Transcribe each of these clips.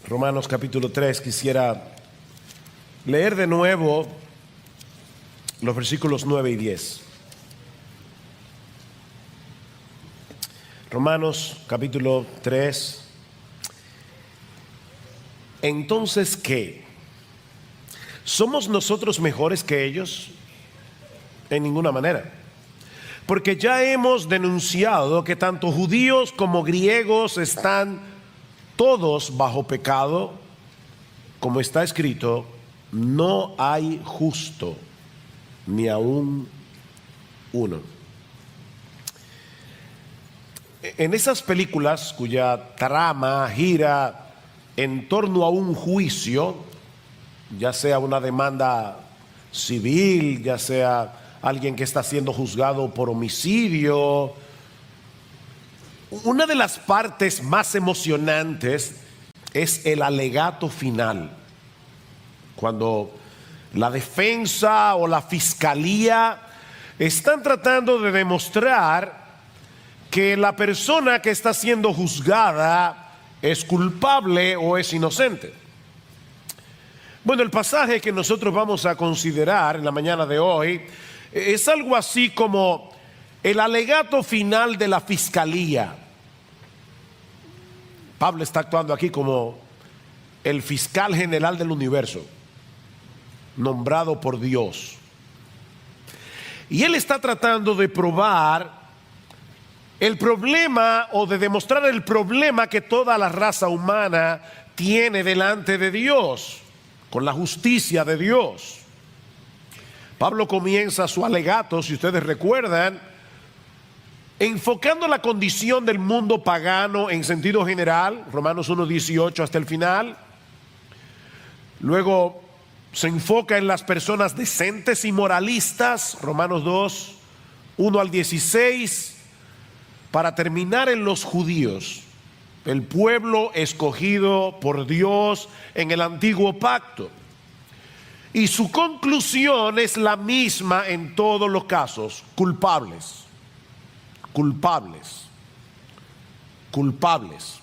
Romanos capítulo 3, quisiera leer de nuevo los versículos 9 y 10. Romanos capítulo 3. Entonces, ¿qué? ¿Somos nosotros mejores que ellos? En ninguna manera. Porque ya hemos denunciado que tanto judíos como griegos están todos bajo pecado, como está escrito, no hay justo, ni aún uno. En esas películas cuya trama gira en torno a un juicio, ya sea una demanda civil, ya sea alguien que está siendo juzgado por homicidio, una de las partes más emocionantes es el alegato final, cuando la defensa o la fiscalía están tratando de demostrar que la persona que está siendo juzgada es culpable o es inocente. Bueno, el pasaje que nosotros vamos a considerar en la mañana de hoy es algo así como el alegato final de la fiscalía. Pablo está actuando aquí como el fiscal general del universo, nombrado por Dios. Y él está tratando de probar el problema o de demostrar el problema que toda la raza humana tiene delante de Dios, con la justicia de Dios. Pablo comienza su alegato, si ustedes recuerdan, enfocando la condición del mundo pagano en sentido general, Romanos 1:18 hasta el final. Luego se enfoca en las personas decentes y moralistas, Romanos 2:1 al 16, para terminar en los judíos, el pueblo escogido por Dios en el antiguo pacto. Y su conclusión es la misma en todos los casos: culpables, culpables, culpables.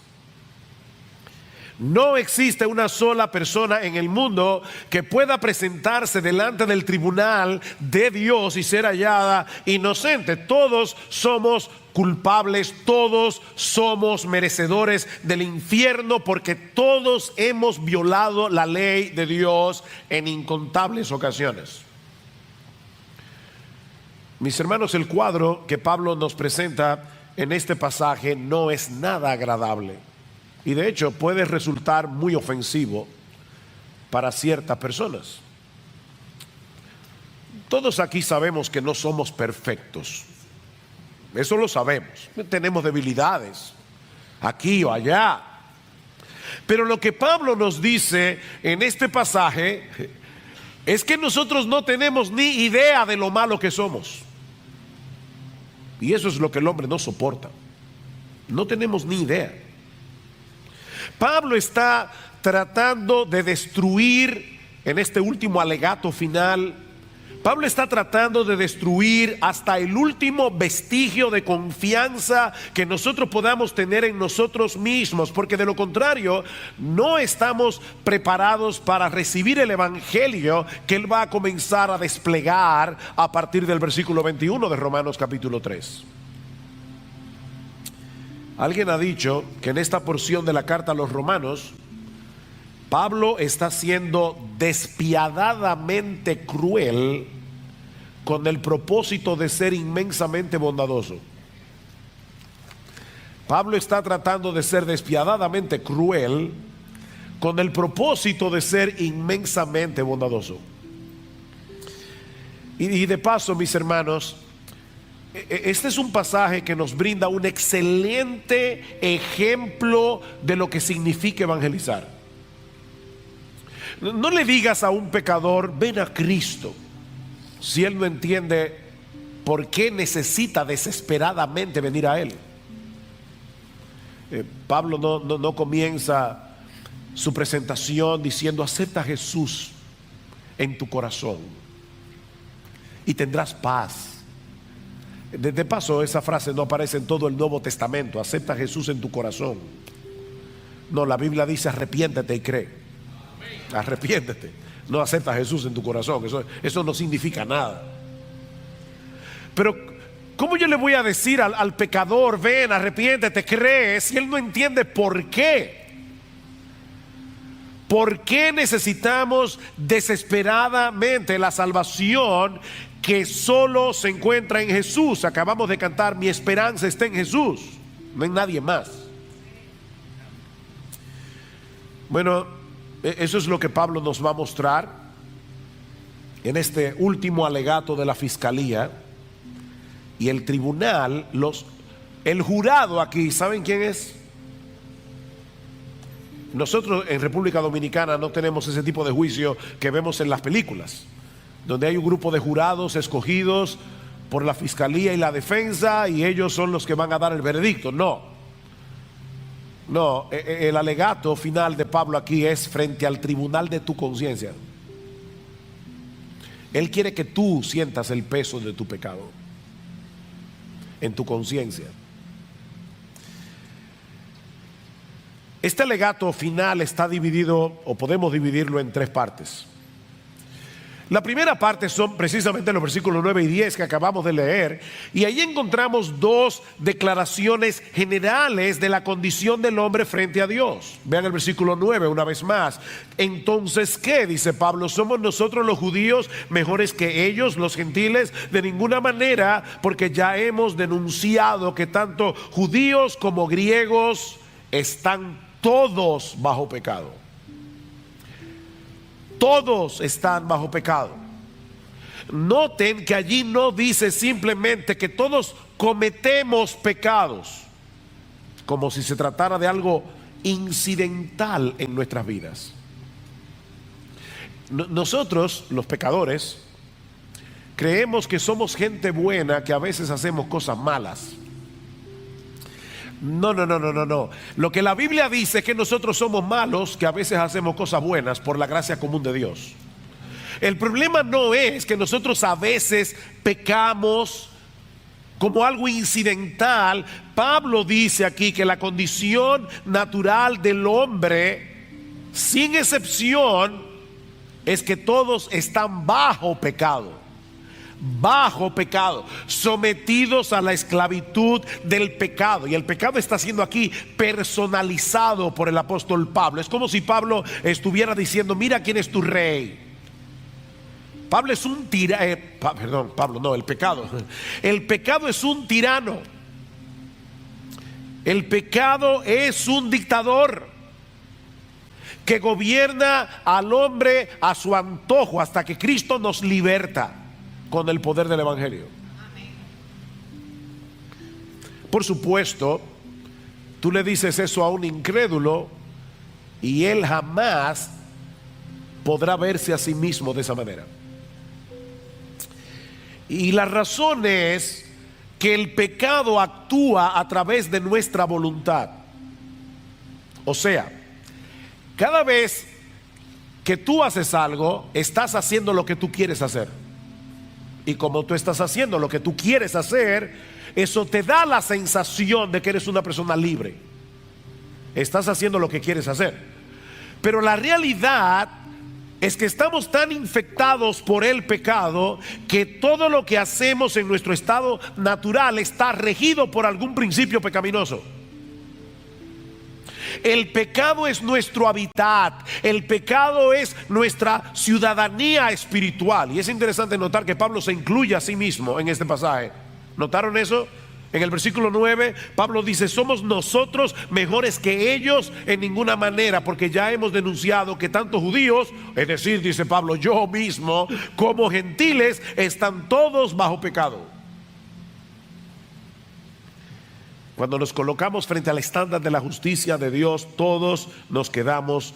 No existe una sola persona en el mundo que pueda presentarse delante del tribunal de Dios y ser hallada inocente. Todos somos culpables, todos somos merecedores del infierno, porque todos hemos violado la ley de Dios en incontables ocasiones. Mis hermanos, el cuadro que Pablo nos presenta en este pasaje no es nada agradable. Y de hecho puede resultar muy ofensivo para ciertas personas. Todos aquí sabemos que no somos perfectos. Eso lo sabemos. Tenemos debilidades aquí o allá. Pero lo que Pablo nos dice en este pasaje es que nosotros no tenemos ni idea de lo malo que somos. Y eso es lo que el hombre no soporta. No tenemos ni idea. Pablo está tratando de destruir, en este último alegato final, Pablo está tratando de destruir hasta el último vestigio de confianza que nosotros podamos tener en nosotros mismos, porque de lo contrario no estamos preparados para recibir el evangelio que él va a comenzar a desplegar a partir del versículo 21 de Romanos capítulo 3. Alguien ha dicho que en esta porción de la carta a los romanos, Pablo está siendo despiadadamente cruel con el propósito de ser inmensamente bondadoso. Pablo está tratando de ser despiadadamente cruel con el propósito de ser inmensamente bondadoso. Y de paso, mis hermanos, este es un pasaje que nos brinda un excelente ejemplo de lo que significa evangelizar. No le digas a un pecador: ven a Cristo, si él no entiende por qué necesita desesperadamente venir a él. Pablo no comienza su presentación diciendo: acepta a Jesús en tu corazón y tendrás paz. De paso, esa frase no aparece en todo el Nuevo Testamento: acepta a Jesús en tu corazón. No, la Biblia dice arrepiéntete y cree. Arrepiéntete. No acepta a Jesús en tu corazón. Eso no significa nada. Pero ¿cómo yo le voy a decir al pecador, ven, arrepiéntete, cree, si él no entiende por qué? ¿Por qué necesitamos desesperadamente la salvación que solo se encuentra en Jesús? Acabamos de cantar, mi esperanza está en Jesús, no en nadie más. Bueno, eso es lo que Pablo nos va a mostrar en este último alegato de la fiscalía. Y el tribunal, el jurado aquí, ¿saben quién es? Nosotros en República Dominicana no tenemos ese tipo de juicio que vemos en las películas, donde hay un grupo de jurados escogidos por la fiscalía y la defensa, y ellos son los que van a dar el veredicto. No, el alegato final de Pablo aquí es frente al tribunal de tu conciencia. Él quiere que tú sientas el peso de tu pecado en tu conciencia. Este alegato final está dividido, o podemos dividirlo en tres partes. La primera parte son precisamente los versículos 9 y 10 que acabamos de leer, y ahí encontramos dos declaraciones generales de la condición del hombre frente a Dios. Vean el versículo 9 una vez más. Entonces, ¿qué? Dice Pablo, ¿somos nosotros los judíos mejores que ellos, los gentiles? De ninguna manera, porque ya hemos denunciado que tanto judíos como griegos están todos bajo pecado. Todos están bajo pecado. Noten que allí no dice simplemente que todos cometemos pecados, como si se tratara de algo incidental en nuestras vidas. Nosotros, los pecadores, creemos que somos gente buena, que a veces hacemos cosas malas. No. Lo que la Biblia dice es que nosotros somos malos, que a veces hacemos cosas buenas por la gracia común de Dios. El problema no es que nosotros a veces pecamos como algo incidental. Pablo dice aquí que la condición natural del hombre, sin excepción, es que todos están bajo pecado, sometidos a la esclavitud del pecado. Y el pecado está siendo aquí personalizado por el apóstol Pablo. Es como si Pablo estuviera diciendo, mira quién es tu rey. Pablo es un tirano, el pecado es un tirano. El pecado es un dictador que gobierna al hombre a su antojo hasta que Cristo nos liberta con el poder del evangelio. Por supuesto, tú le dices eso a un incrédulo y él jamás podrá verse a sí mismo de esa manera. Y la razón es que el pecado actúa a través de nuestra voluntad. O sea, cada vez que tú haces algo, estás haciendo lo que tú quieres hacer. Y como tú estás haciendo lo que tú quieres hacer, eso te da la sensación de que eres una persona libre. Estás haciendo lo que quieres hacer. Pero la realidad es que estamos tan infectados por el pecado que todo lo que hacemos en nuestro estado natural está regido por algún principio pecaminoso. El pecado es nuestro hábitat, el pecado es nuestra ciudadanía espiritual. Y es interesante notar que Pablo se incluye a sí mismo en este pasaje. ¿Notaron eso? En el versículo 9, Pablo dice, somos nosotros mejores que ellos en ninguna manera, porque ya hemos denunciado que tanto judíos, es decir, dice Pablo, yo mismo, como gentiles, están todos bajo pecado. Cuando nos colocamos frente al estándar de la justicia de Dios, todos nos quedamos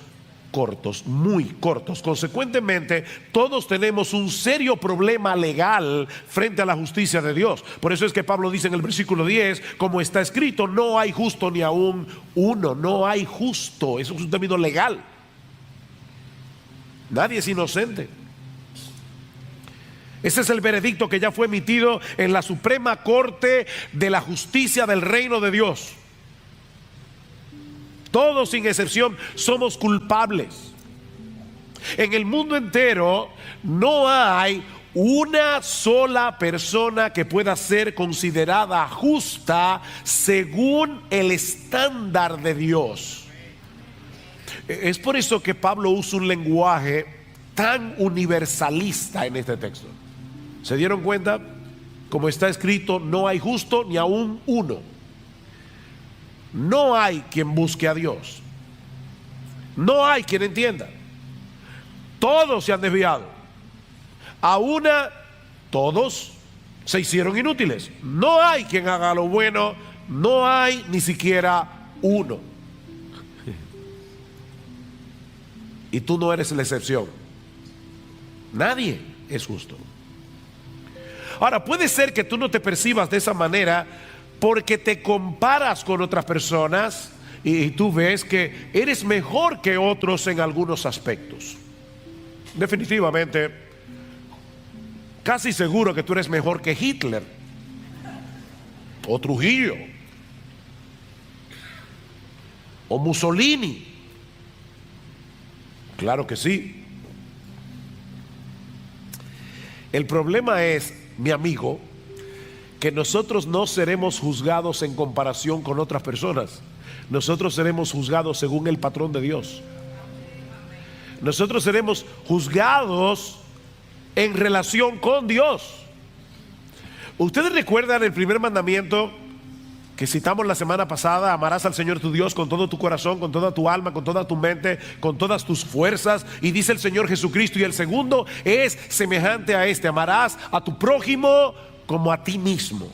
cortos, muy cortos. Consecuentemente, todos tenemos un serio problema legal frente a la justicia de Dios. Por eso es que Pablo dice en el versículo 10, como está escrito, no hay justo ni aún uno, no hay justo. Eso es un término legal. Nadie es inocente. Ese es el veredicto que ya fue emitido en la Suprema Corte de la Justicia del Reino de Dios. Todos sin excepción somos culpables. En el mundo entero no hay una sola persona que pueda ser considerada justa según el estándar de Dios. Es por eso que Pablo usa un lenguaje tan universalista en este texto. ¿Se dieron cuenta? Como está escrito, no hay justo ni aún uno. No hay quien busque a Dios. No hay quien entienda. Todos se han desviado. A una, todos se hicieron inútiles. No hay quien haga lo bueno. No hay ni siquiera uno. Y tú no eres la excepción. Nadie es justo. Ahora, puede ser que tú no te percibas de esa manera porque te comparas con otras personas y tú ves que eres mejor que otros en algunos aspectos. Definitivamente, casi seguro que tú eres mejor que Hitler o Trujillo o Mussolini. Claro que sí. El problema es, mi amigo, que nosotros no seremos juzgados en comparación con otras personas. Nosotros seremos juzgados según el patrón de Dios. Nosotros seremos juzgados en relación con Dios. Ustedes recuerdan el primer mandamiento que citamos la semana pasada: amarás al Señor tu Dios con todo tu corazón, con toda tu alma, con toda tu mente, con todas tus fuerzas. Y dice el Señor Jesucristo, y el segundo es semejante a este: amarás a tu prójimo como a ti mismo.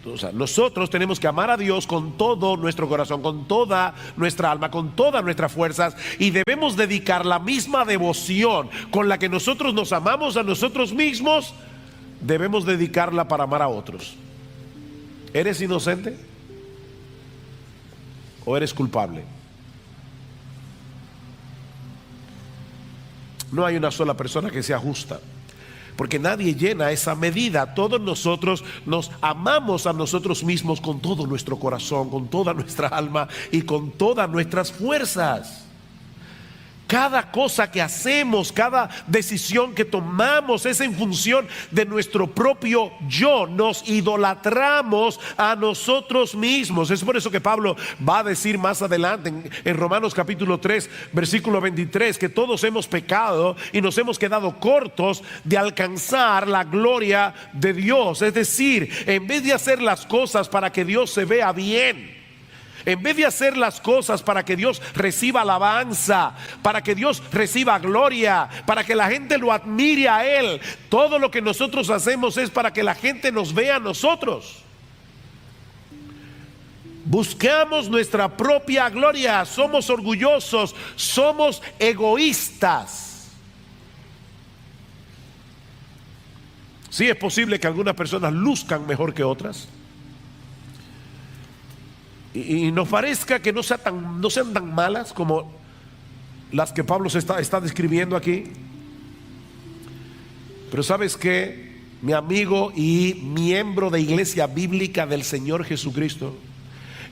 O sea, nosotros tenemos que amar a Dios con todo nuestro corazón, con toda nuestra alma, con todas nuestras fuerzas, y debemos dedicar la misma devoción con la que nosotros nos amamos a nosotros mismos, debemos dedicarla para amar a otros. ¿Eres inocente o eres culpable? No hay una sola persona que sea justa, porque nadie llena esa medida. Todos nosotros nos amamos a nosotros mismos con todo nuestro corazón, con toda nuestra alma y con todas nuestras fuerzas. Cada cosa que hacemos, cada decisión que tomamos es en función de nuestro propio yo. Nos idolatramos a nosotros mismos. Es por eso que Pablo va a decir más adelante en Romanos capítulo 3 versículo 23 que todos hemos pecado y nos hemos quedado cortos de alcanzar la gloria de Dios. Es decir, en vez de hacer las cosas para que Dios se vea bien, en vez de hacer las cosas para que Dios reciba alabanza, para que Dios reciba gloria, para que la gente lo admire a Él, todo lo que nosotros hacemos es para que la gente nos vea a nosotros. Buscamos nuestra propia gloria, somos orgullosos, somos egoístas. Sí, es posible que algunas personas luzcan mejor que otras, y nos parezca que no sean tan malas como las que Pablo está describiendo aquí. Pero ¿sabes qué, mi amigo y miembro de Iglesia Bíblica del Señor Jesucristo?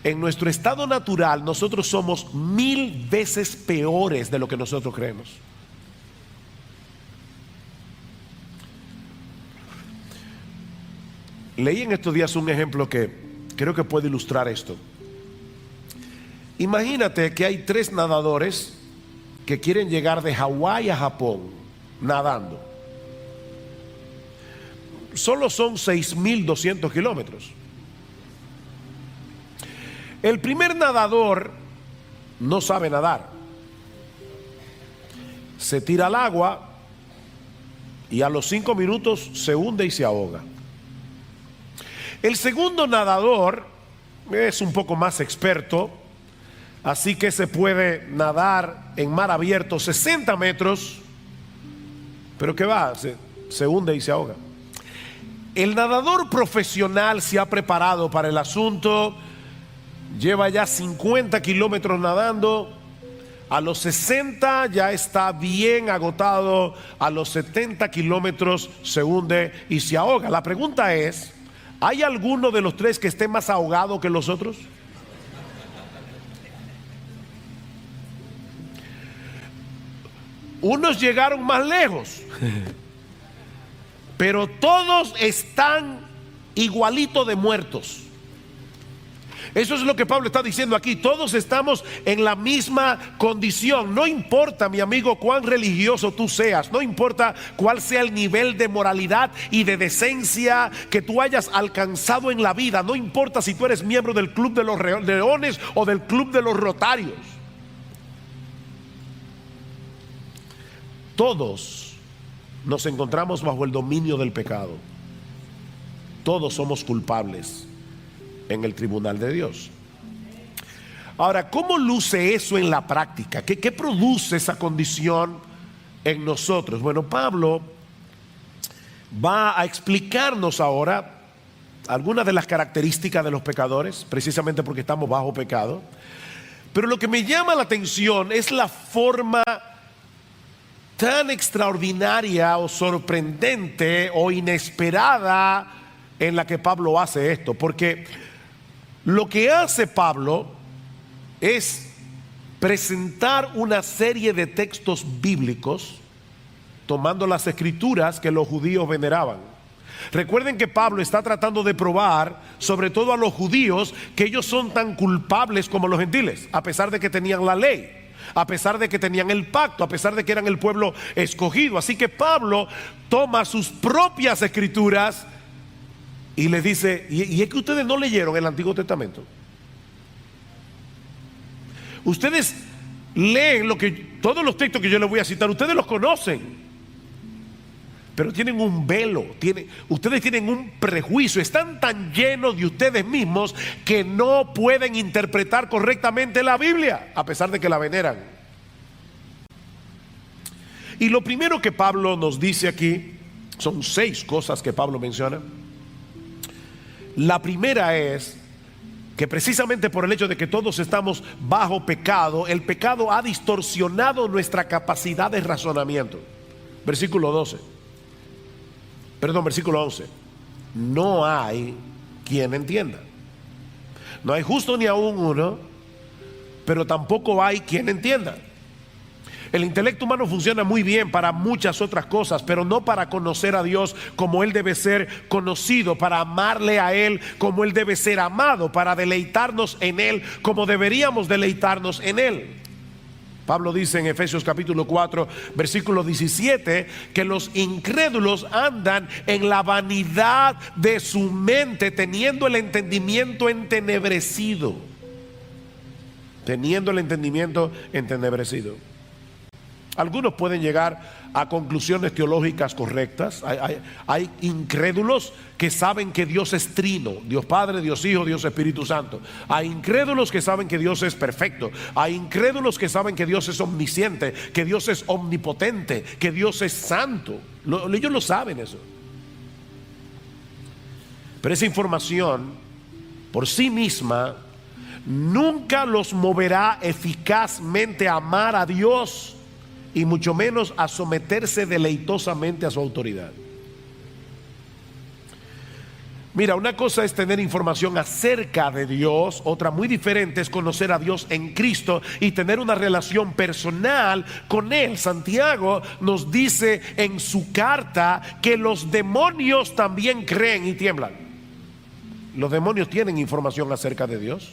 En nuestro estado natural nosotros somos 1000 veces peores de lo que nosotros creemos. Leí en estos días un ejemplo que creo que puede ilustrar esto. Imagínate que hay 3 nadadores que quieren llegar de Hawái a Japón nadando. Solo son 6,200 kilómetros. El primer nadador no sabe nadar. Se tira al agua y a los 5 minutos se hunde y se ahoga. El segundo nadador es un poco más experto, así que se puede nadar en mar abierto 60 metros, pero ¿qué va? Se hunde y se ahoga. El nadador profesional se ha preparado para el asunto, lleva ya 50 kilómetros nadando, a los 60 ya está bien agotado, a los 70 kilómetros se hunde y se ahoga. La pregunta es, ¿hay alguno de los 3 que esté más ahogado que los otros? Unos llegaron más lejos, pero todos están igualitos de muertos. Eso es lo que Pablo está diciendo aquí. Todos estamos en la misma condición. No importa, mi amigo, cuán religioso tú seas. No importa cuál sea el nivel de moralidad y de decencia que tú hayas alcanzado en la vida. No importa si tú eres miembro del Club de los Leones o del Club de los Rotarios. Todos nos encontramos bajo el dominio del pecado. Todos somos culpables en el tribunal de Dios. Ahora, ¿cómo luce eso en la práctica? ¿Qué produce esa condición en nosotros? Bueno, Pablo va a explicarnos ahora algunas de las características de los pecadores, precisamente porque estamos bajo pecado. Pero lo que me llama la atención es la forma tan extraordinaria o sorprendente o inesperada en la que Pablo hace esto, porque lo que hace Pablo es presentar una serie de textos bíblicos tomando las escrituras que los judíos veneraban. Recuerden que Pablo está tratando de probar, sobre todo a los judíos, que ellos son tan culpables como los gentiles, a pesar de que tenían la ley, a pesar de que tenían el pacto, a pesar de que eran el pueblo escogido. Así que Pablo toma sus propias escrituras y les dice, y es que ustedes no leyeron el Antiguo Testamento. Ustedes leen todos los textos que yo les voy a citar, ustedes los conocen, pero tienen un velo, ustedes tienen un prejuicio, están tan llenos de ustedes mismos que no pueden interpretar correctamente la Biblia, a pesar de que la veneran. Y lo primero que Pablo nos dice aquí, son 6 cosas que Pablo menciona. La primera es que precisamente por el hecho de que todos estamos bajo pecado, el pecado ha distorsionado nuestra capacidad de razonamiento. Versículo 11. No hay quien entienda. No hay justo ni aún uno, pero tampoco hay quien entienda. El intelecto humano funciona muy bien para muchas otras cosas, pero no para conocer a Dios como Él debe ser conocido, para amarle a Él como Él debe ser amado, para deleitarnos en Él como deberíamos deleitarnos en Él. Pablo dice en Efesios capítulo 4, versículo 17, que los incrédulos andan en la vanidad de su mente, teniendo el entendimiento entenebrecido. Teniendo el entendimiento entenebrecido. Algunos pueden llegar a conclusiones teológicas correctas. Hay incrédulos que saben que Dios es trino, Dios Padre, Dios Hijo, Dios Espíritu Santo. Hay incrédulos que saben que Dios es perfecto. Hay incrédulos que saben que Dios es omnisciente, que Dios es omnipotente, que Dios es santo. Ellos lo saben eso. Pero esa información por sí misma nunca los moverá eficazmente a amar a Dios, y mucho menos a someterse deleitosamente a su autoridad. Mira, una cosa es tener información acerca de Dios, otra muy diferente es conocer a Dios en Cristo y tener una relación personal con Él. Santiago nos dice en su carta que los demonios también creen y tiemblan. Los demonios tienen información acerca de Dios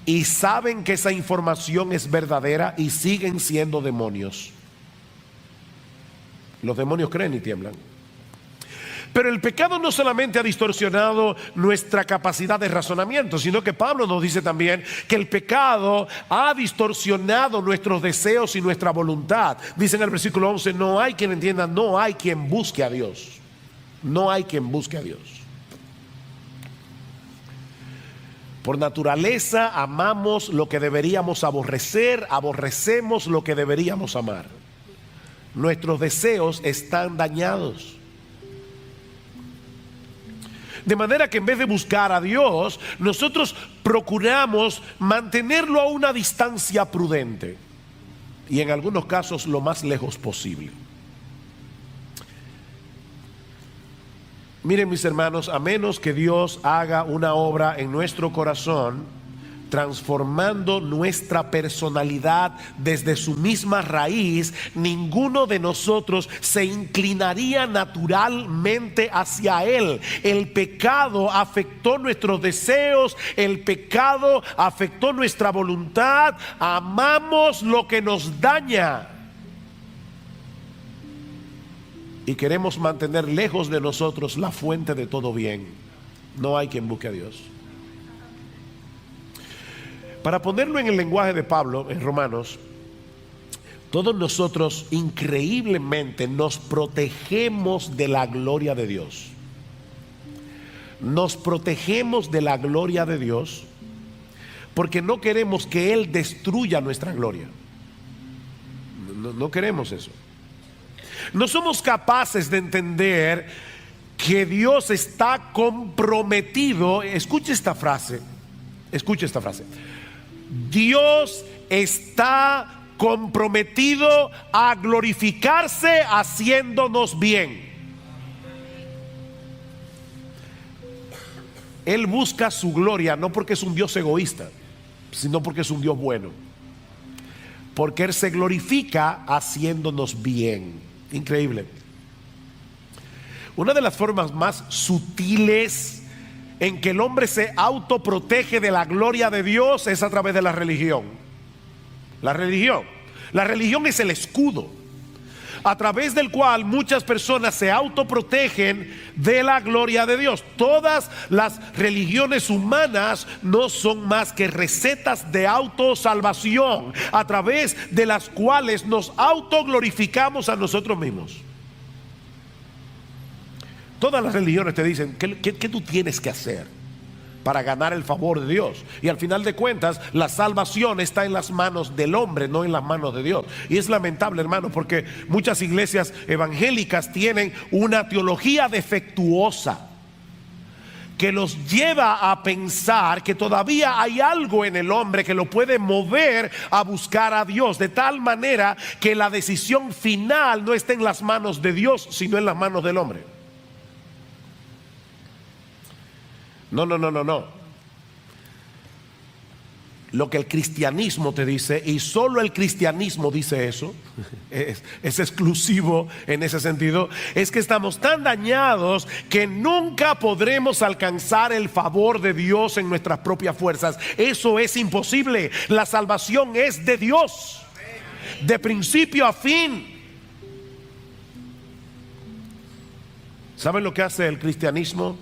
y saben que esa información es verdadera y siguen siendo demonios. Los demonios creen y tiemblan. Pero el pecado no solamente ha distorsionado nuestra capacidad de razonamiento, sino que Pablo nos dice también que el pecado ha distorsionado nuestros deseos y nuestra voluntad. Dice en el versículo 11, no hay quien entienda, no hay quien busque a Dios. No hay quien busque a Dios. Por naturaleza amamos lo que deberíamos aborrecer, aborrecemos lo que deberíamos amar. Nuestros deseos están dañados. De manera que en vez de buscar a Dios, nosotros procuramos mantenerlo a una distancia prudente y en algunos casos lo más lejos posible. Miren mis hermanos, a menos que Dios haga una obra en nuestro corazón, transformando nuestra personalidad desde su misma raíz, ninguno de nosotros se inclinaría naturalmente hacia Él. El pecado afectó nuestros deseos, el pecado afectó nuestra voluntad, amamos lo que nos daña y queremos mantener lejos de nosotros la fuente de todo bien. No hay quien busque a Dios. Para ponerlo en el lenguaje de Pablo en Romanos, todos nosotros increíblemente nos protegemos de la gloria de Dios. Nos protegemos de la gloria de Dios porque no queremos que Él destruya nuestra gloria. No queremos eso. No somos capaces de entender que Dios está comprometido. Escuche esta frase. Dios está comprometido a glorificarse haciéndonos bien. Él busca su gloria no porque es un Dios egoísta, sino porque es un Dios bueno. Porque Él se glorifica haciéndonos bien. Increíble. Una de las formas más sutiles en que el hombre se autoprotege de la gloria de Dios es a través de la religión. La religión es el escudo a través del cual muchas personas se autoprotegen de la gloria de Dios. Todas las religiones humanas no son más que recetas de autosalvación a través de las cuales nos autoglorificamos a nosotros mismos. Todas las religiones te dicen ¿qué tú tienes que hacer para ganar el favor de Dios? Y al final de cuentas, la salvación está en las manos del hombre, no en las manos de Dios. Y es lamentable, hermano, porque muchas iglesias evangélicas tienen una teología defectuosa que los lleva a pensar que todavía hay algo en el hombre que lo puede mover a buscar a Dios, de tal manera que la decisión final no está en las manos de Dios, sino en las manos del hombre. No. Lo que el cristianismo te dice, y solo el cristianismo dice eso, es exclusivo en ese sentido, es que estamos tan dañados que nunca podremos alcanzar el favor de Dios en nuestras propias fuerzas. Eso es imposible. La salvación es de Dios, de principio a fin. ¿Saben lo que hace el cristianismo?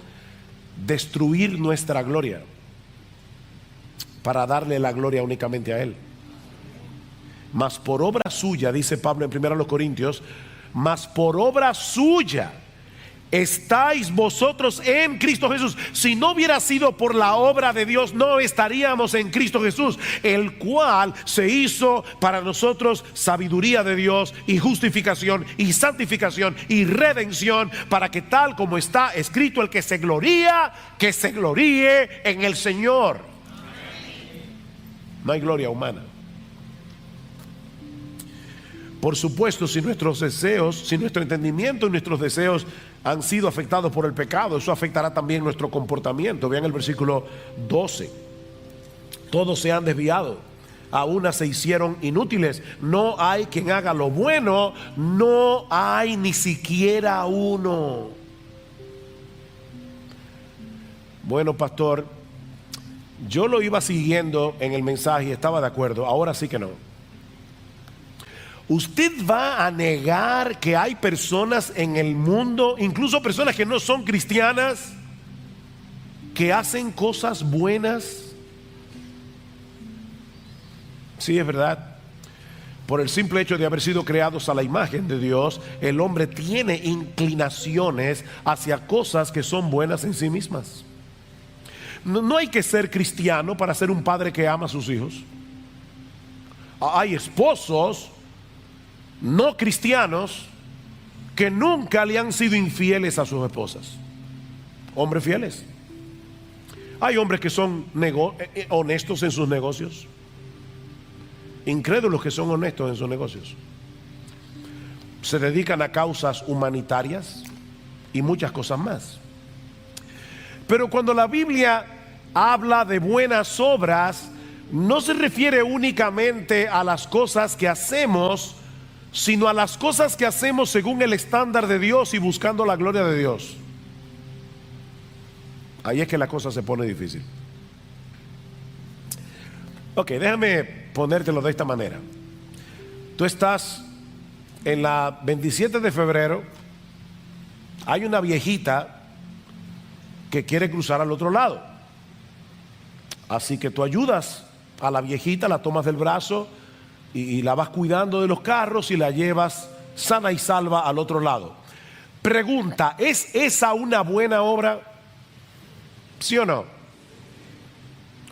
Destruir nuestra gloria para darle la gloria únicamente a Él. Mas por obra suya, dice Pablo en 1 Corintios, mas por obra suya estáis vosotros en Cristo Jesús. Si no hubiera sido por la obra de Dios, no estaríamos en Cristo Jesús, el cual se hizo para nosotros sabiduría de Dios y justificación y santificación y redención, para que tal como está escrito, el que se gloría, que se gloríe en el Señor. No hay gloria humana. Por supuesto, si nuestros deseos, si nuestro entendimiento y nuestros deseos han sido afectados por el pecado, eso afectará también nuestro comportamiento. Vean el versículo 12. Todos se han desviado, a unas se hicieron inútiles. No hay quien haga lo bueno, no hay ni siquiera uno. Bueno, pastor, yo lo iba siguiendo en el mensaje y estaba de acuerdo. Ahora sí que no. ¿Usted va a negar que hay personas en el mundo, incluso personas que no son cristianas, que hacen cosas buenas? Sí, es verdad. Por el simple hecho de haber sido creados a la imagen de Dios, el hombre tiene inclinaciones hacia cosas que son buenas en sí mismas. No hay que ser cristiano para ser un padre que ama a sus hijos. Hay esposos no cristianos que nunca le han sido infieles a sus esposas. Hombres fieles. Hay hombres que son honestos en sus negocios, incrédulos que son honestos en sus negocios, se dedican a causas humanitarias y muchas cosas más. Pero cuando la Biblia habla de buenas obras, no se refiere únicamente a las cosas que hacemos, sino a las cosas que hacemos según el estándar de Dios y buscando la gloria de Dios. Ahí es que la cosa se pone difícil. Ok, déjame ponértelo de esta manera. Tú estás en la 27 de febrero, hay una viejita que quiere cruzar al otro lado. Así que tú ayudas a la viejita, la tomas del brazo y la vas cuidando de los carros y la llevas sana y salva al otro lado. Pregunta, ¿es esa una buena obra? ¿Sí o no?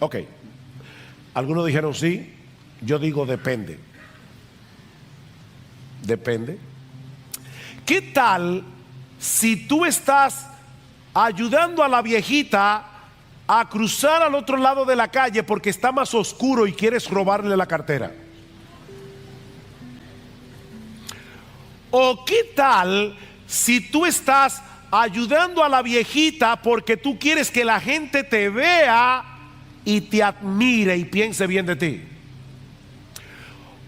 Ok. Algunos dijeron sí, yo digo depende. Depende. ¿Qué tal si tú estás ayudando a la viejita a cruzar al otro lado de la calle porque está más oscuro y quieres robarle la cartera? ¿O qué tal si tú estás ayudando a la viejita porque tú quieres que la gente te vea y te admire y piense bien de ti?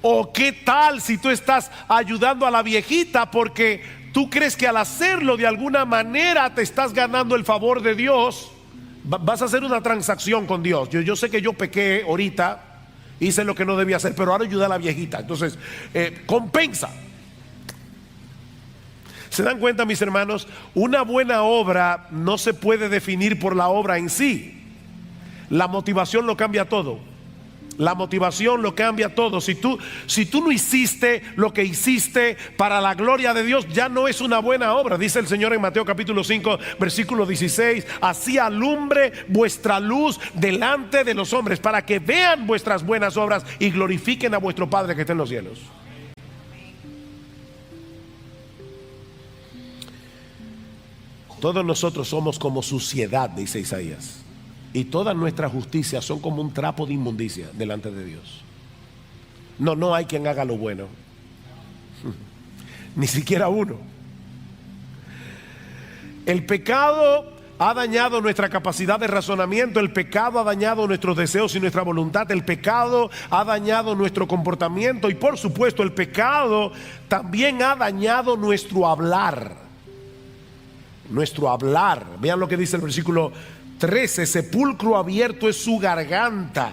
¿O qué tal si tú estás ayudando a la viejita porque tú crees que al hacerlo de alguna manera te estás ganando el favor de Dios? Vas a hacer una transacción con Dios. Yo sé que yo pequé ahorita, hice lo que no debía hacer, pero ahora ayuda a la viejita. Entonces, compensa. ¿Se dan cuenta, mis hermanos? Una buena obra no se puede definir por la obra en sí. La motivación lo cambia todo. La motivación lo cambia todo. Si tú no hiciste lo que hiciste para la gloria de Dios, ya no es una buena obra. Dice el Señor en Mateo capítulo 5 versículo 16: así alumbre vuestra luz delante de los hombres, para que vean vuestras buenas obras y glorifiquen a vuestro Padre que está en los cielos. Todos nosotros somos como suciedad, dice Isaías, y todas nuestras justicias son como un trapo de inmundicia delante de Dios. No hay quien haga lo bueno, ni siquiera uno. El pecado ha dañado nuestra capacidad de razonamiento, el pecado ha dañado nuestros deseos y nuestra voluntad, el pecado ha dañado nuestro comportamiento y por supuesto el pecado también ha dañado nuestro hablar. Nuestro hablar. Vean lo que dice el versículo 13: sepulcro abierto es su garganta,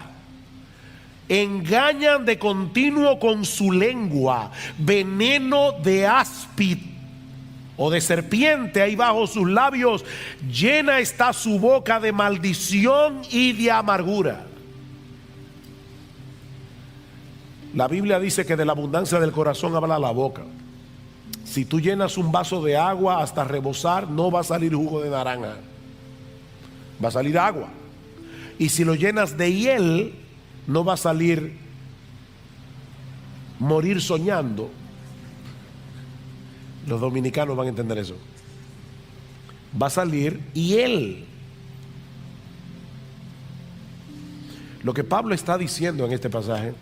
engañan de continuo con su lengua, veneno de áspid o de serpiente hay bajo sus labios, llena está su boca de maldición y de amargura. La Biblia dice que de la abundancia del corazón habla la boca. Si tú llenas un vaso de agua hasta rebosar, no va a salir jugo de naranja, va a salir agua. Y si lo llenas de hiel, no va a salir morir soñando. Los dominicanos van a entender eso. Va a salir hiel. Lo que Pablo está diciendo en este pasaje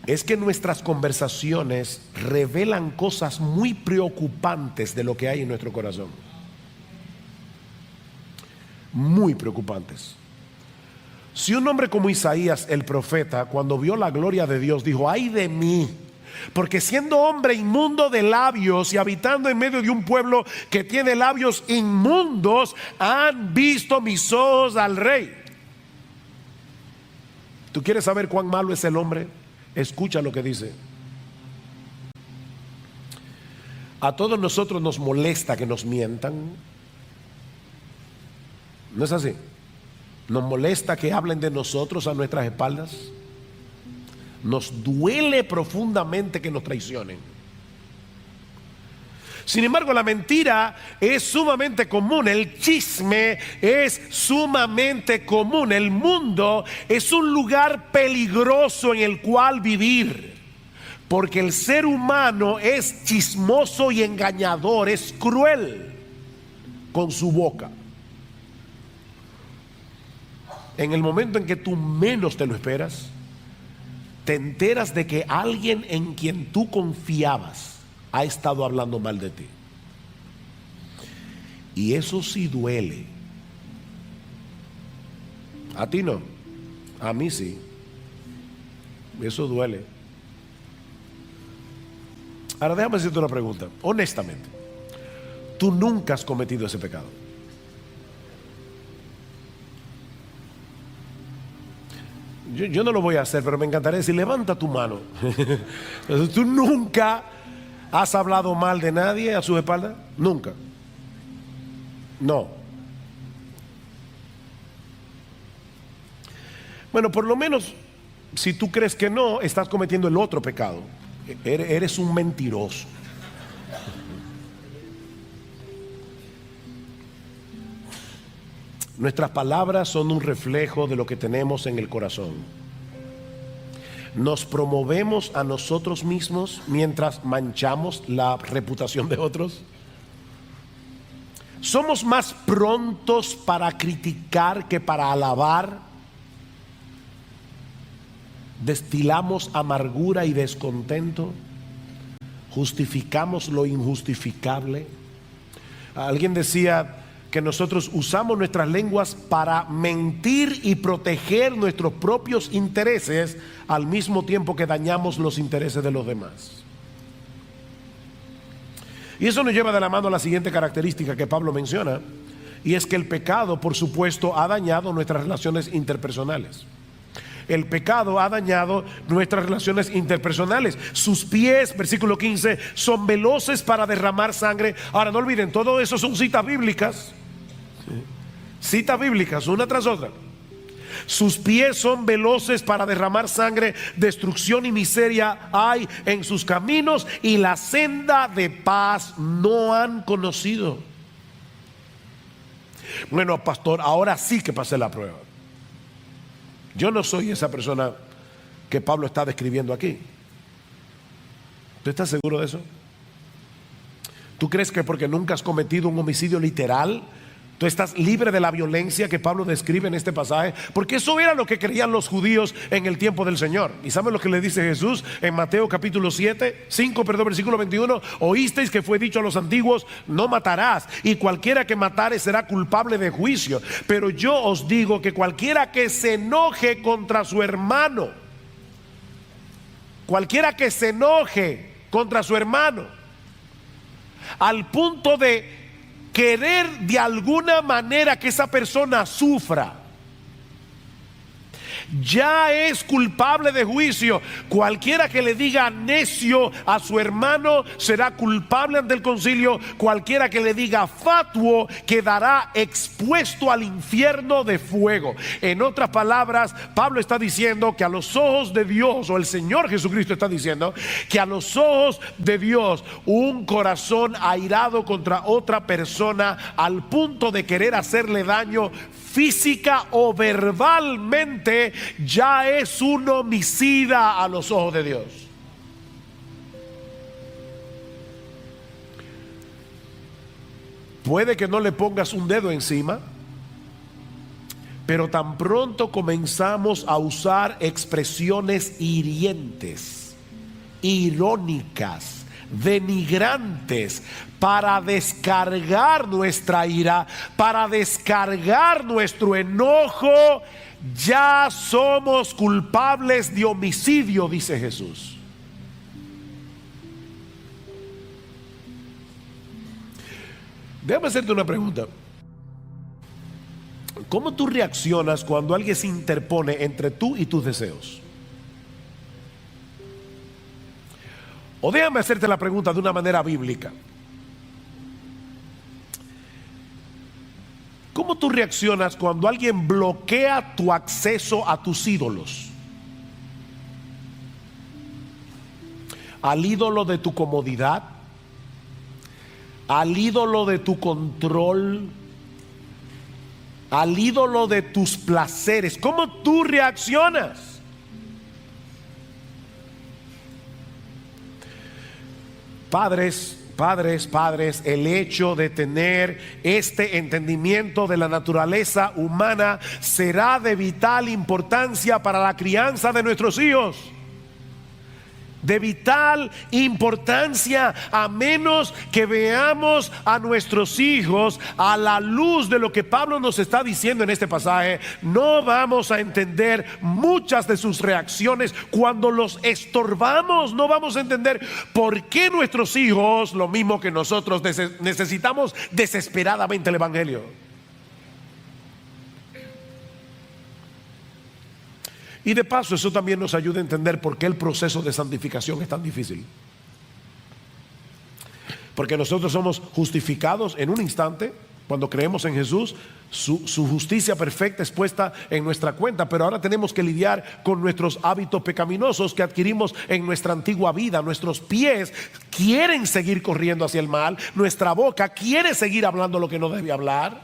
es que nuestras conversaciones revelan cosas muy preocupantes de lo que hay en nuestro corazón. Muy preocupantes. Si un hombre como Isaías, el profeta, cuando vio la gloria de Dios, dijo: ay de mí, porque siendo hombre inmundo de labios y habitando en medio de un pueblo que tiene labios inmundos, han visto mis ojos al Rey. ¿Tú quieres saber cuán malo es el hombre? Escucha lo que dice. A todos nosotros nos molesta que nos mientan. ¿No es así? Nos molesta que hablen de nosotros a nuestras espaldas. Nos duele profundamente que nos traicionen. Sin embargo, la mentira es sumamente común, el chisme es sumamente común. El mundo es un lugar peligroso en el cual vivir, porque el ser humano es chismoso y engañador, es cruel con su boca. En el momento en que tú menos te lo esperas, te enteras de que alguien en quien tú confiabas ha estado hablando mal de ti. Y eso sí duele. A ti no, a mí sí. Eso duele. Ahora déjame hacerte una pregunta, honestamente. Tú nunca has cometido ese pecado. Yo no lo voy a hacer, pero me encantaría decir, levanta tu mano. ¿Tú nunca has hablado mal de nadie a su espalda? Nunca. No. Bueno, por lo menos, si tú crees que no, estás cometiendo el otro pecado. Eres un mentiroso. Nuestras palabras son un reflejo de lo que tenemos en el corazón. Nos promovemos a nosotros mismos mientras manchamos la reputación de otros. Somos más prontos para criticar que para alabar. Destilamos amargura y descontento. Justificamos lo injustificable. Alguien decía que nosotros usamos nuestras lenguas para mentir y proteger nuestros propios intereses al mismo tiempo que dañamos los intereses de los demás. Y eso nos lleva de la mano a la siguiente característica que Pablo menciona, y es que el pecado, por supuesto, ha dañado nuestras relaciones interpersonales. El pecado ha dañado nuestras relaciones interpersonales. Sus pies, versículo 15, son veloces para derramar sangre. Ahora no olviden, todo eso son citas bíblicas. Citas bíblicas, una tras otra. Sus pies son veloces para derramar sangre. Destrucción y miseria hay en sus caminos, y la senda de paz no han conocido. Bueno, pastor, ahora sí que pasé la prueba. Yo no soy esa persona que Pablo está describiendo aquí. ¿Tú estás seguro de eso? ¿Tú crees que porque nunca has cometido un homicidio literal, tú estás libre de la violencia que Pablo describe en este pasaje? Porque eso era lo que creían los judíos en el tiempo del Señor. ¿Y saben lo que le dice Jesús en Mateo capítulo 5, versículo 21? Oísteis que fue dicho a los antiguos, no matarás, y cualquiera que matare será culpable de juicio. Pero yo os digo que cualquiera que se enoje contra su hermano, cualquiera que se enoje contra su hermano, al punto de querer de alguna manera que esa persona sufra, ya es culpable de juicio. Cualquiera que le diga necio a su hermano será culpable ante el concilio. Cualquiera que le diga fatuo quedará expuesto al infierno de fuego. En otras palabras, Pablo está diciendo que a los ojos de Dios, o el Señor Jesucristo está diciendo que a los ojos de Dios, un corazón airado contra otra persona al punto de querer hacerle daño física o verbalmente, ya es un homicida a los ojos de Dios. Puede que no le pongas un dedo encima, pero tan pronto comenzamos a usar expresiones hirientes, irónicas, denigrantes, para descargar nuestra ira, para descargar nuestro enojo, ya somos culpables de homicidio, dice Jesús. Déjame hacerte una pregunta. ¿Cómo tú reaccionas cuando alguien se interpone entre tú y tus deseos? O déjame hacerte la pregunta de una manera bíblica. ¿Cómo tú reaccionas cuando alguien bloquea tu acceso a tus ídolos? Al ídolo de tu comodidad, al ídolo de tu control, al ídolo de tus placeres. ¿Cómo tú reaccionas? Padres, el hecho de tener este entendimiento de la naturaleza humana será de vital importancia para la crianza de nuestros hijos. de vital importancia, a menos que veamos a nuestros hijos a la luz de lo que Pablo nos está diciendo en este pasaje. No vamos a entender muchas de sus reacciones cuando los estorbamos. No vamos a entender por qué nuestros hijos, lo mismo que nosotros, necesitamos desesperadamente el evangelio. Y de paso, eso también nos ayuda a entender por qué el proceso de santificación es tan difícil. Porque nosotros somos justificados en un instante cuando creemos en Jesús. Su justicia perfecta es puesta en nuestra cuenta, pero ahora tenemos que lidiar con nuestros hábitos pecaminosos que adquirimos en nuestra antigua vida. Nuestros pies quieren seguir corriendo hacia el mal, nuestra boca quiere seguir hablando lo que no debe hablar,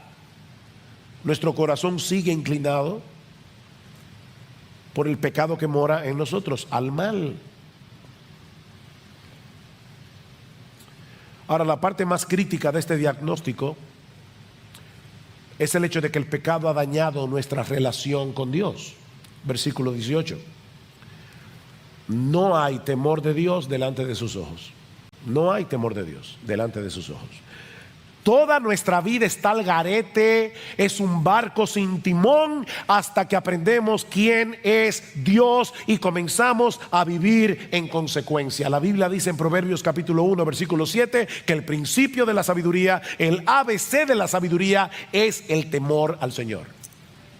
nuestro corazón sigue inclinado por el pecado que mora en nosotros, al mal. Ahora, la parte más crítica de este diagnóstico es el hecho de que el pecado ha dañado nuestra relación con Dios. Versículo 18. No hay temor de Dios delante de sus ojos. No hay temor de Dios delante de sus ojos. Toda nuestra vida está al garete, es un barco sin timón hasta que aprendemos quién es Dios y comenzamos a vivir en consecuencia. La Biblia dice en Proverbios capítulo 1 versículo 7 que el principio de la sabiduría, el ABC de la sabiduría es el temor al Señor.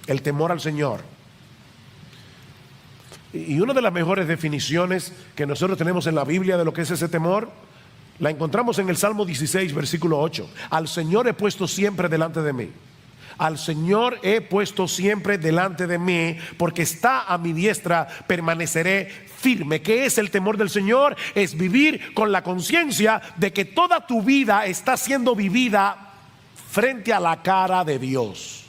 El temor al Señor. Y una de las mejores definiciones que nosotros tenemos en la Biblia de lo que es ese temor, la encontramos en el Salmo 16, versículo 8. Al Señor he puesto siempre delante de mí. Al Señor he puesto siempre delante de mí, porque está a mi diestra, permaneceré firme. ¿Qué es el temor del Señor? Es vivir con la conciencia de que toda tu vida está siendo vivida frente a la cara de Dios.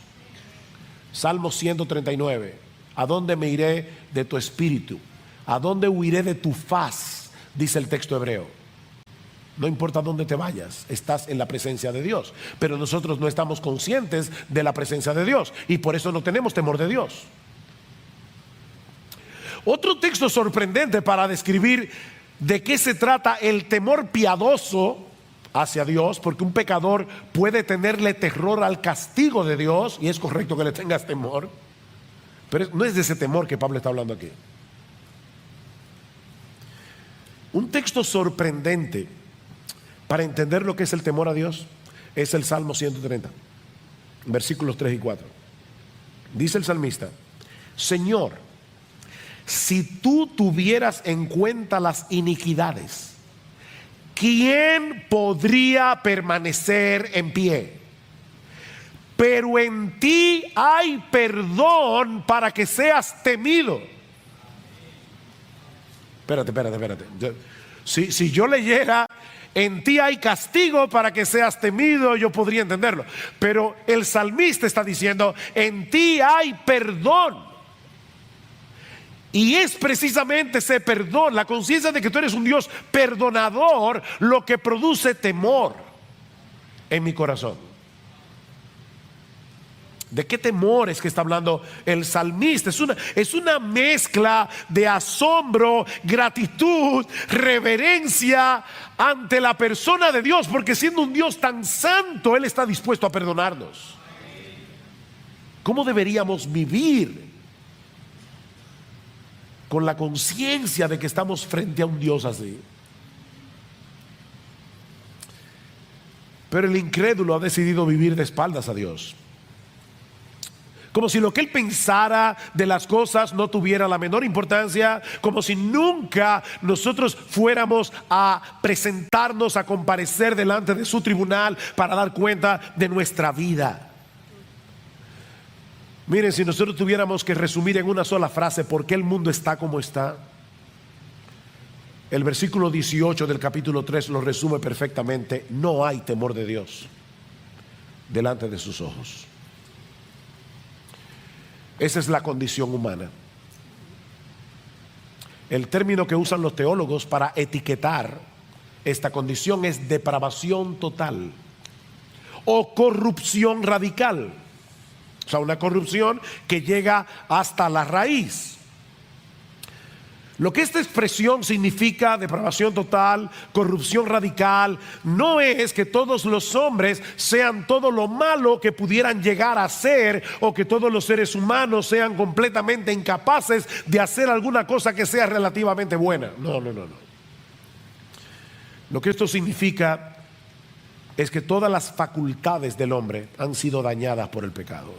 Salmo 139. ¿A dónde me iré de tu espíritu? ¿A dónde huiré de tu faz? Dice el texto hebreo. No importa dónde te vayas, estás en la presencia de Dios. Pero nosotros no estamos conscientes de la presencia de Dios y por eso no tenemos temor de Dios. Otro texto sorprendente para describir de qué se trata el temor piadoso hacia Dios, porque un pecador puede tenerle terror al castigo de Dios, y es correcto que le tengas temor, pero no es de ese temor que Pablo está hablando aquí. Un texto sorprendente para entender lo que es el temor a Dios es el Salmo 130, versículos 3 y 4. Dice el salmista: Señor, si tú tuvieras en cuenta las iniquidades, ¿quién podría permanecer en pie? Pero en ti hay perdón para que seas temido. Espérate. Si yo leyera en ti hay castigo para que seas temido, yo podría entenderlo. Pero el salmista está diciendo: en ti hay perdón. Y es precisamente ese perdón, la conciencia de que tú eres un Dios perdonador, lo que produce temor en mi corazón. ¿De qué temor es que está hablando el salmista? Es una mezcla de asombro, gratitud, reverencia ante la persona de Dios, porque siendo un Dios tan santo, Él está dispuesto a perdonarnos. ¿Cómo deberíamos vivir con la conciencia de que estamos frente a un Dios así? Pero el incrédulo ha decidido vivir de espaldas a Dios, como si lo que él pensara de las cosas no tuviera la menor importancia, como si nunca nosotros fuéramos a presentarnos, a comparecer delante de su tribunal para dar cuenta de nuestra vida. Miren, si nosotros tuviéramos que resumir en una sola frase por qué el mundo está como está, el versículo 18 del capítulo 3 lo resume perfectamente: no hay temor de Dios delante de sus ojos. Esa es la condición humana. El término que usan los teólogos para etiquetar esta condición es depravación total o corrupción radical. O sea, una corrupción que llega hasta la raíz. Lo que esta expresión significa, depravación total, corrupción radical, no es que todos los hombres sean todo lo malo que pudieran llegar a ser, o que todos los seres humanos sean completamente incapaces de hacer alguna cosa que sea relativamente buena. No. Lo que esto significa es que todas las facultades del hombre han sido dañadas por el pecado.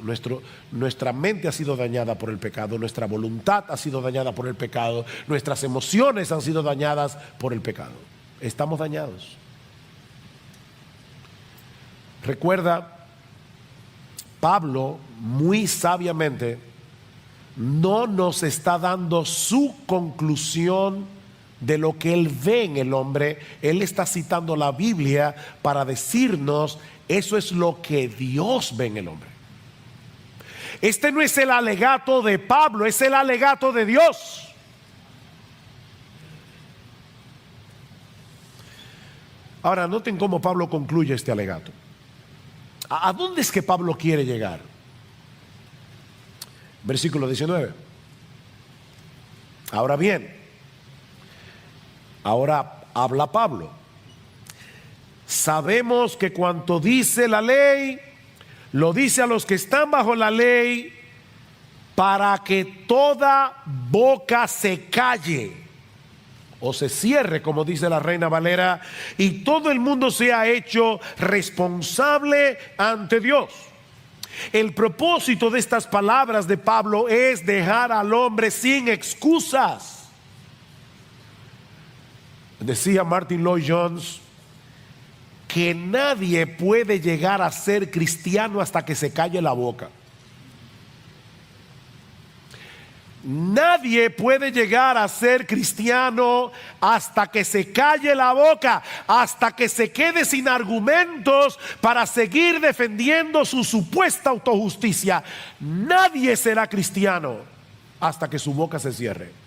Nuestra mente ha sido dañada por el pecado, nuestra voluntad ha sido dañada por el pecado, nuestras emociones han sido dañadas por el pecado. Estamos dañados. Recuerda, Pablo muy sabiamente no nos está dando su conclusión de lo que él ve en el hombre. Él está citando la Biblia para decirnos: eso es lo que Dios ve en el hombre. Este no es el alegato de Pablo, es el alegato de Dios. Ahora noten cómo Pablo concluye este alegato. ¿A dónde es que Pablo quiere llegar? Versículo 19. Ahora bien, ahora habla Pablo. Sabemos que cuanto dice la ley, lo dice a los que están bajo la ley, para que toda boca se calle o se cierre, como dice la Reina Valera, y todo el mundo sea hecho responsable ante Dios. El propósito de estas palabras de Pablo es dejar al hombre sin excusas. Decía Martin Lloyd Jones que nadie puede llegar a ser cristiano hasta que se calle la boca. Nadie puede llegar a ser cristiano hasta que se calle la boca, hasta que se quede sin argumentos para seguir defendiendo su supuesta autojusticia. Nadie será cristiano hasta que su boca se cierre.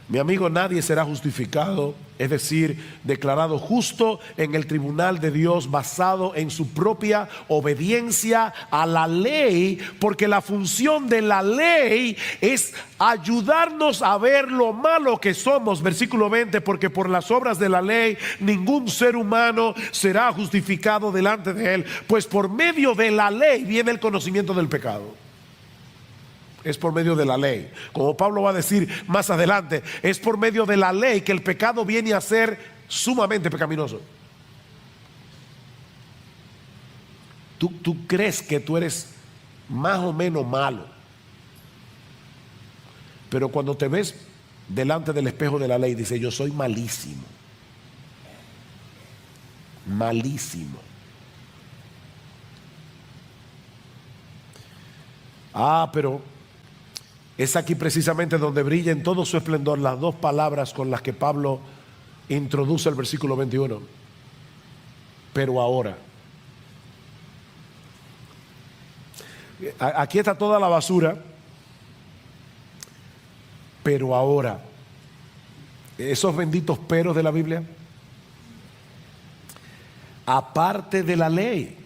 Mi amigo, nadie será justificado, es decir, declarado justo en el tribunal de Dios basado en su propia obediencia a la ley, porque la función de la ley es ayudarnos a ver lo malo que somos. Versículo 20, porque por las obras de la ley ningún ser humano será justificado delante de él, pues por medio de la ley viene el conocimiento del pecado. Es por medio de la ley. Como Pablo va a decir más adelante, es por medio de la ley que el pecado viene a ser sumamente pecaminoso. Tú crees que tú eres más o menos malo, pero cuando te ves delante del espejo de la ley, dice: yo soy malísimo. Malísimo. Pero es aquí precisamente donde brilla en todo su esplendor las dos palabras con las que Pablo introduce el versículo 21. Pero ahora. Aquí está toda la basura. Pero ahora. Esos benditos peros de la Biblia. Aparte de la ley,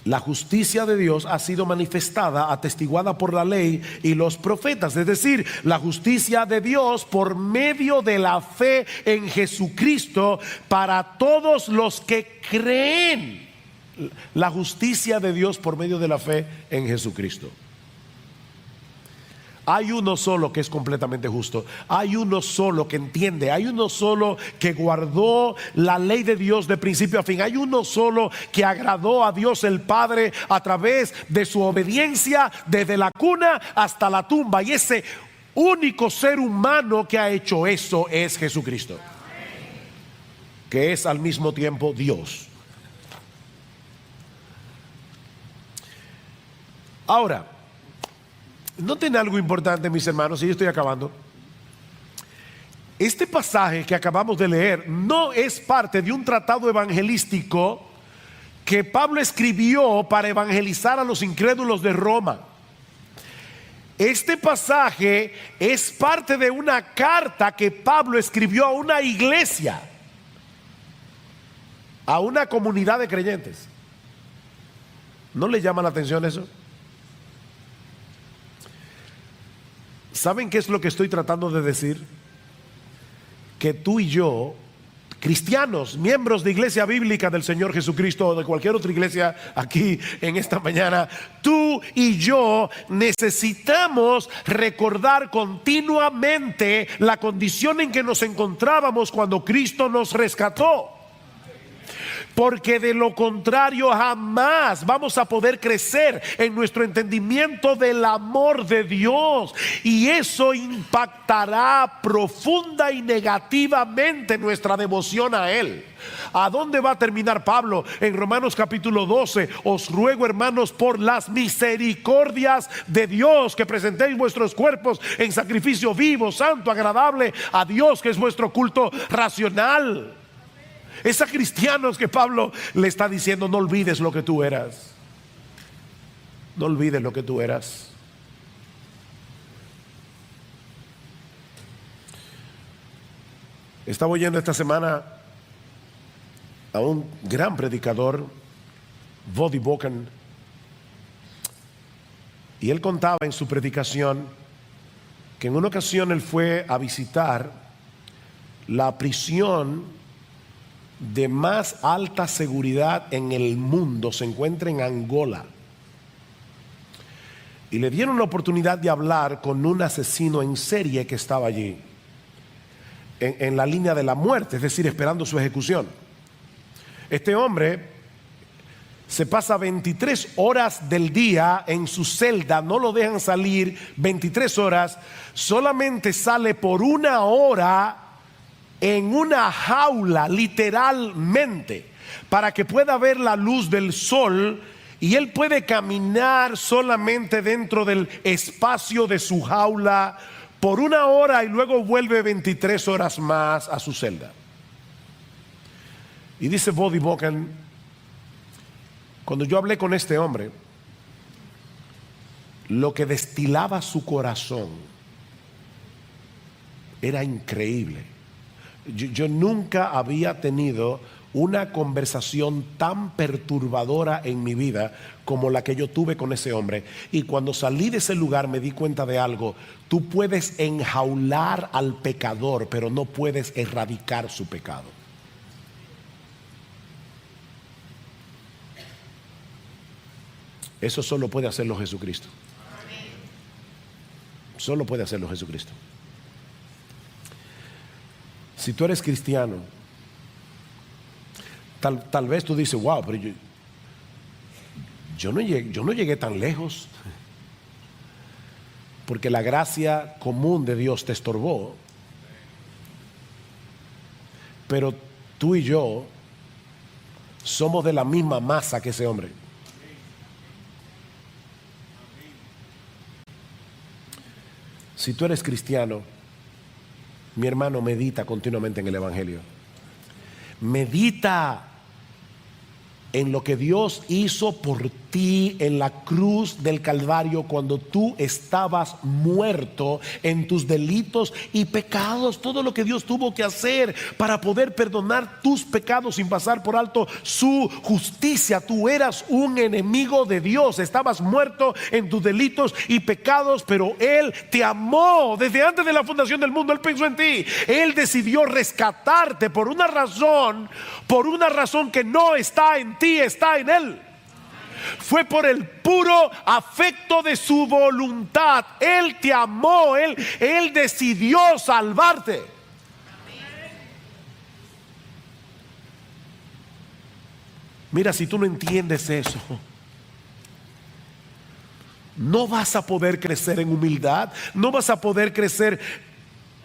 la justicia de Dios ha sido manifestada, atestiguada por la ley y los profetas. Es decir, la justicia de Dios por medio de la fe en Jesucristo para todos los que creen. La justicia de Dios por medio de la fe en Jesucristo. Hay uno solo que es completamente justo. Hay uno solo que entiende. Hay uno solo que guardó la ley de Dios de principio a fin. Hay uno solo que agradó a Dios el Padre a través de su obediencia desde la cuna hasta la tumba. Y ese único ser humano que ha hecho eso es Jesucristo, que es al mismo tiempo Dios. Ahora, noten algo importante, mis hermanos, y yo estoy acabando. Este pasaje que acabamos de leer no es parte de un tratado evangelístico que Pablo escribió para evangelizar a los incrédulos de Roma. Este pasaje es parte de una carta que Pablo escribió a una iglesia, a una comunidad de creyentes. ¿No le llama la atención eso? ¿Saben qué es lo que estoy tratando de decir? Que tú y yo, cristianos, miembros de iglesia bíblica del Señor Jesucristo o de cualquier otra iglesia aquí en esta mañana, tú y yo necesitamos recordar continuamente la condición en que nos encontrábamos cuando Cristo nos rescató. Porque de lo contrario jamás vamos a poder crecer en nuestro entendimiento del amor de Dios, y eso impactará profunda y negativamente nuestra devoción a Él. ¿A dónde va a terminar Pablo? En Romanos capítulo 12: os ruego, hermanos, por las misericordias de Dios, que presentéis vuestros cuerpos en sacrificio vivo, santo, agradable a Dios, que es vuestro culto racional. Es a cristianos que Pablo le está diciendo: no olvides lo que tú eras. No olvides lo que tú eras. Estaba oyendo esta semana a un gran predicador, Voddie Baucham, y él contaba en su predicación que en una ocasión él fue a visitar la prisión de más alta seguridad en el mundo. Se encuentra en Angola, y le dieron la oportunidad de hablar con un asesino en serie que estaba allí en la línea de la muerte, es decir, esperando su ejecución. Este hombre se pasa 23 horas del día en su celda, no lo dejan salir 23 horas, solamente sale por 1 hora en una jaula, literalmente, para que pueda ver la luz del sol, y él puede caminar solamente dentro del espacio de su jaula por 1 hora, y luego vuelve 23 horas más a su celda. Y dice Voddie Baucham: cuando yo hablé con este hombre, lo que destilaba su corazón era increíble. Yo nunca había tenido una conversación tan perturbadora en mi vida como la que yo tuve con ese hombre. Y cuando salí de ese lugar me di cuenta de algo: tú puedes enjaular al pecador, pero no puedes erradicar su pecado. Eso solo puede hacerlo Jesucristo. Solo puede hacerlo Jesucristo. Si tú eres cristiano, tal vez tú dices: wow, pero yo no llegué tan lejos, porque la gracia común de Dios te estorbó. Pero tú y yo somos de la misma masa que ese hombre. Si tú eres cristiano, mi hermano, medita continuamente en el Evangelio. Medita en lo que Dios hizo por ti en la cruz del Calvario, cuando tú estabas muerto en tus delitos y pecados. Todo lo que Dios tuvo que hacer para poder perdonar tus pecados sin pasar por alto su justicia. Tú eras un enemigo de Dios, estabas muerto en tus delitos y pecados, pero Él te amó desde antes de la fundación del mundo. Él pensó en ti. Él decidió rescatarte por una razón que no está en ti, está en Él. Fue por el puro afecto de su voluntad. Él te amó, Él decidió salvarte. Mira, si tú no entiendes eso, no vas a poder crecer en humildad, no vas a poder crecer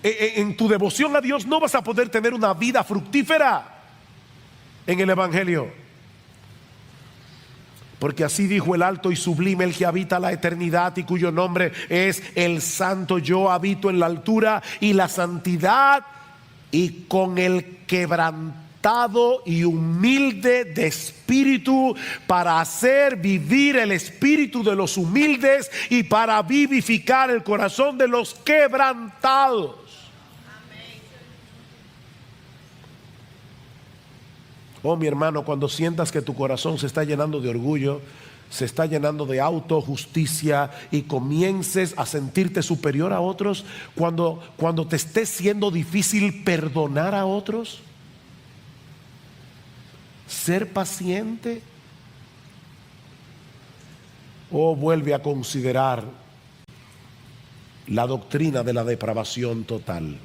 en tu devoción a Dios, no vas a poder tener una vida fructífera en el Evangelio. Porque así dijo el alto y sublime, el que habita la eternidad y cuyo nombre es el Santo: yo habito en la altura y la santidad, y con el quebrantado y humilde de espíritu, para hacer vivir el espíritu de los humildes y para vivificar el corazón de los quebrantados. Oh, mi hermano, cuando sientas que tu corazón se está llenando de orgullo, se está llenando de autojusticia y comiences a sentirte superior a otros, cuando te esté siendo difícil perdonar a otros, ser paciente, o vuelve a considerar la doctrina de la depravación total.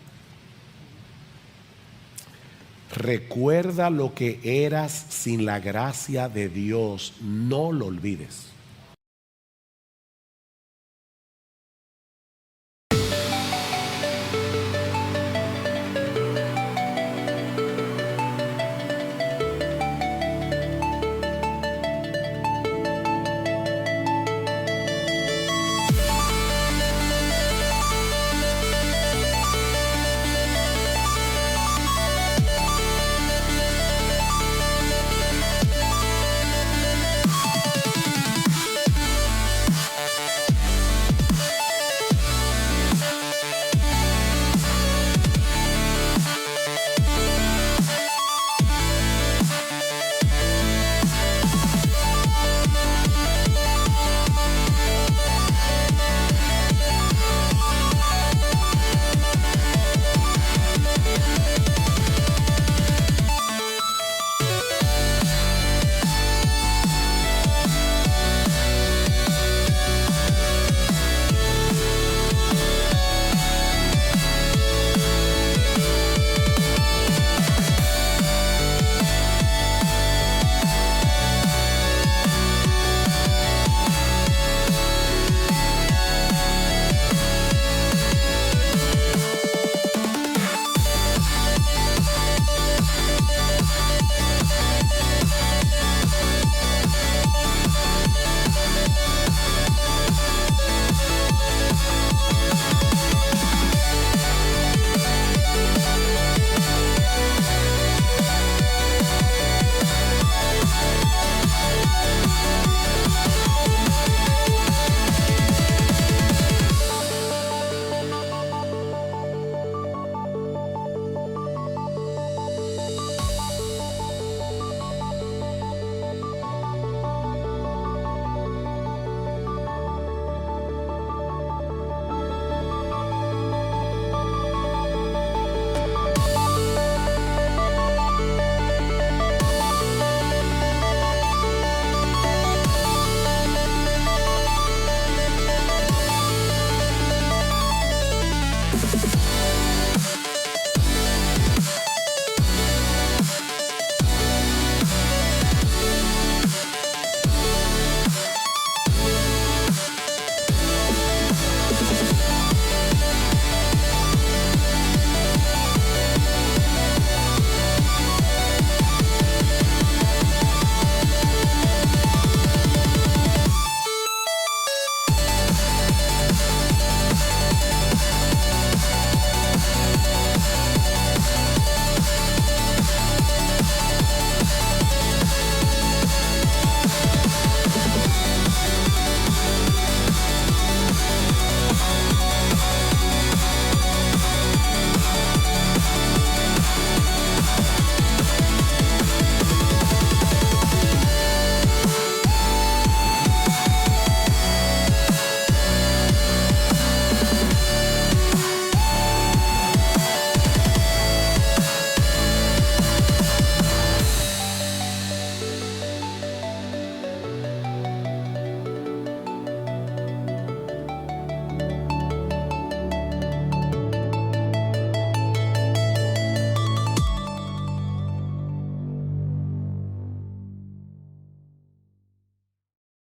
Recuerda lo que eras sin la gracia de Dios, no lo olvides.